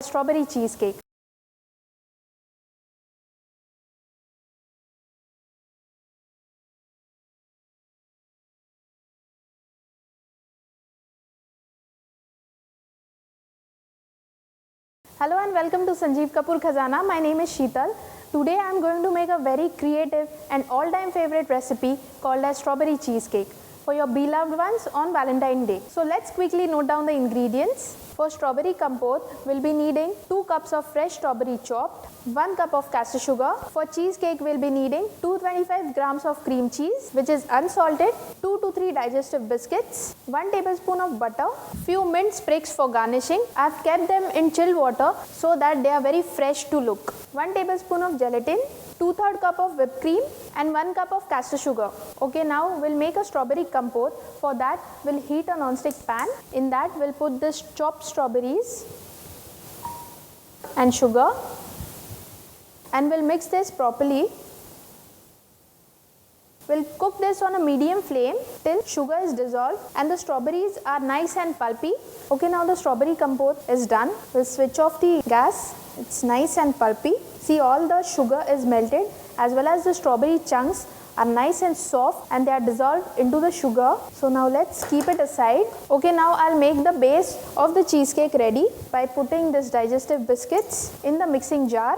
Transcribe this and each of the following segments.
strawberry cheesecake. Hello and welcome to Sanjeev Kapoor Khazana. My name is Sheetal. Today I am going to make a very creative and all-time favorite recipe called as strawberry cheesecake for your beloved ones on Valentine's Day. So let's quickly note down the ingredients. For strawberry compote, we'll be needing 2 cups of fresh strawberry chopped, 1 cup of caster sugar. For cheesecake, we'll be needing 225 grams of cream cheese, which is unsalted, 2 to 3 digestive biscuits, 1 tablespoon of butter, few mint sprigs for garnishing. I've kept them in chilled water so that they are very fresh to look. 1 tablespoon of gelatin, 2/3 cup of whipped cream and 1 cup of caster sugar. Okay, now we'll make a strawberry compote. For that, we'll heat a non-stick pan. In that, we'll put this chopped strawberries and sugar and we'll mix this properly. We'll cook this on a medium flame till sugar is dissolved and the strawberries are nice and pulpy. Okay, now the strawberry compote is done. We'll switch off the gas. It's nice and pulpy. See, all the sugar is melted as well as the strawberry chunks are nice and soft and they are dissolved into the sugar. So now let's keep it aside. Okay, now I'll make the base of the cheesecake ready by putting this digestive biscuits in the mixing jar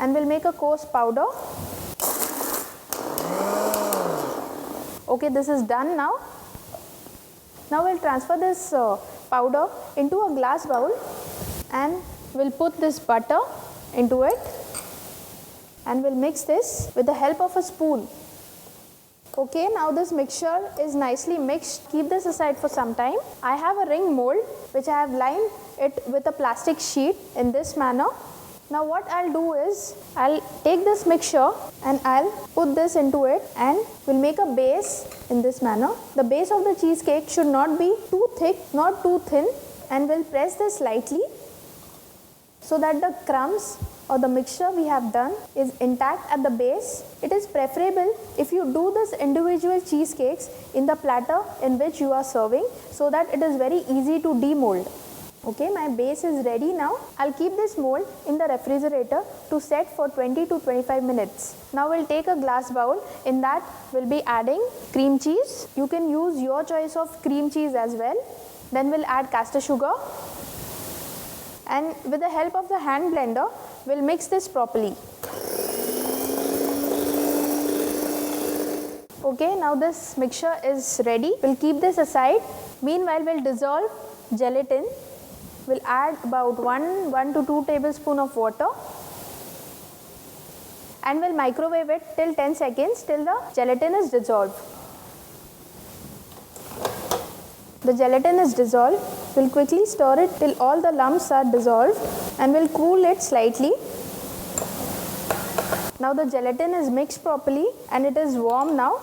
and we'll make a coarse powder. Okay, this is done now. Now we'll transfer this powder into a glass bowl and we'll put this butter into it and we'll mix this with the help of a spoon. Okay, now this mixture is nicely mixed. Keep this aside for some time. I have a ring mold which I have lined it with a plastic sheet in this manner. Now what I'll do is, I'll take this mixture and I'll put this into it and we'll make a base in this manner. The base of the cheesecake should not be too thick, not too thin, and we'll press this lightly so that the crumbs or the mixture we have done is intact at the base. It is preferable if you do this individual cheesecakes in the platter in which you are serving so that it is very easy to demold. Okay, my base is ready now. I'll keep this mold in the refrigerator to set for 20 to 25 minutes. Now we'll take a glass bowl. In that we'll be adding cream cheese. You can use your choice of cream cheese as well. Then we'll add caster sugar. And with the help of the hand blender, we'll mix this properly. Okay, now this mixture is ready. We'll keep this aside. Meanwhile, we'll dissolve gelatin. We'll add about 1 to 2 tablespoons of water and we'll microwave it till 10 seconds till the gelatin is dissolved. The gelatin is dissolved. We'll quickly stir it till all the lumps are dissolved and we'll cool it slightly. Now the gelatin is mixed properly and it is warm now.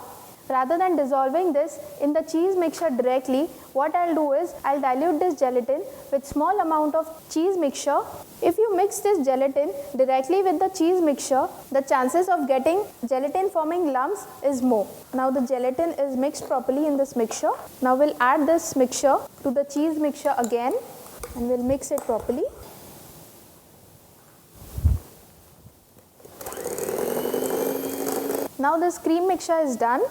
Rather than dissolving this in the cheese mixture directly, what I'll do is I'll dilute this gelatin with small amount of cheese mixture. If you mix this gelatin directly with the cheese mixture, the chances of getting gelatin forming lumps is more. Now the gelatin is mixed properly in this mixture. Now we'll add this mixture to the cheese mixture again and we'll mix it properly. Now this cream mixture is done.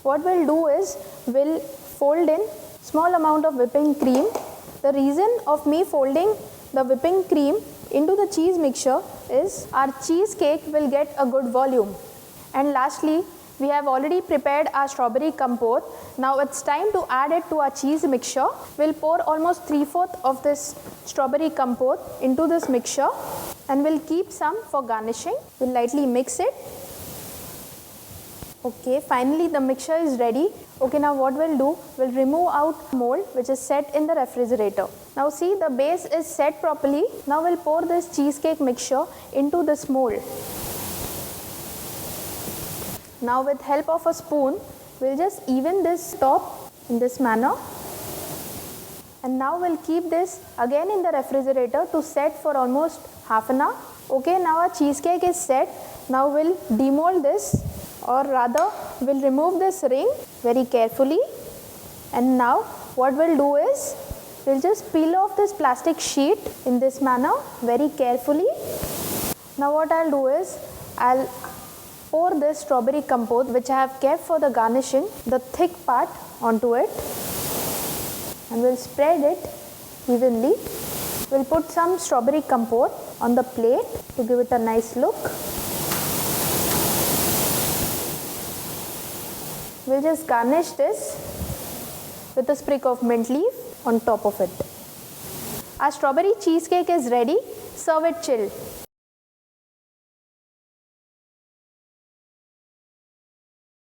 What we'll do is we'll fold in small amount of whipping cream. The reason of me folding the whipping cream into the cheese mixture is our cheesecake will get a good volume. And lastly, we have already prepared our strawberry compote. Now it's time to add it to our cheese mixture. We'll pour almost 3/4 of this strawberry compote into this mixture and we'll keep some for garnishing. We'll lightly mix it. Okay, finally the mixture is ready. Okay, now what we'll do, we'll remove out mold which is set in the refrigerator. Now see, the base is set properly. Now we'll pour this cheesecake mixture into this mold. Now with help of a spoon, we'll just even this top in this manner. And now we'll keep this again in the refrigerator to set for almost half an hour. Okay, now our cheesecake is set. Now we'll demold this, or rather we'll remove this ring very carefully. And now what we'll do is We'll just peel off this plastic sheet in this manner very carefully. Now what I'll do is, I'll pour this strawberry compote which I have kept for the garnishing, the thick part onto it, and we'll spread it evenly. We'll put some strawberry compote on the plate to give it a nice look. We'll just garnish this with a sprig of mint leaf on top of it. Our strawberry cheesecake is ready. Serve it chilled.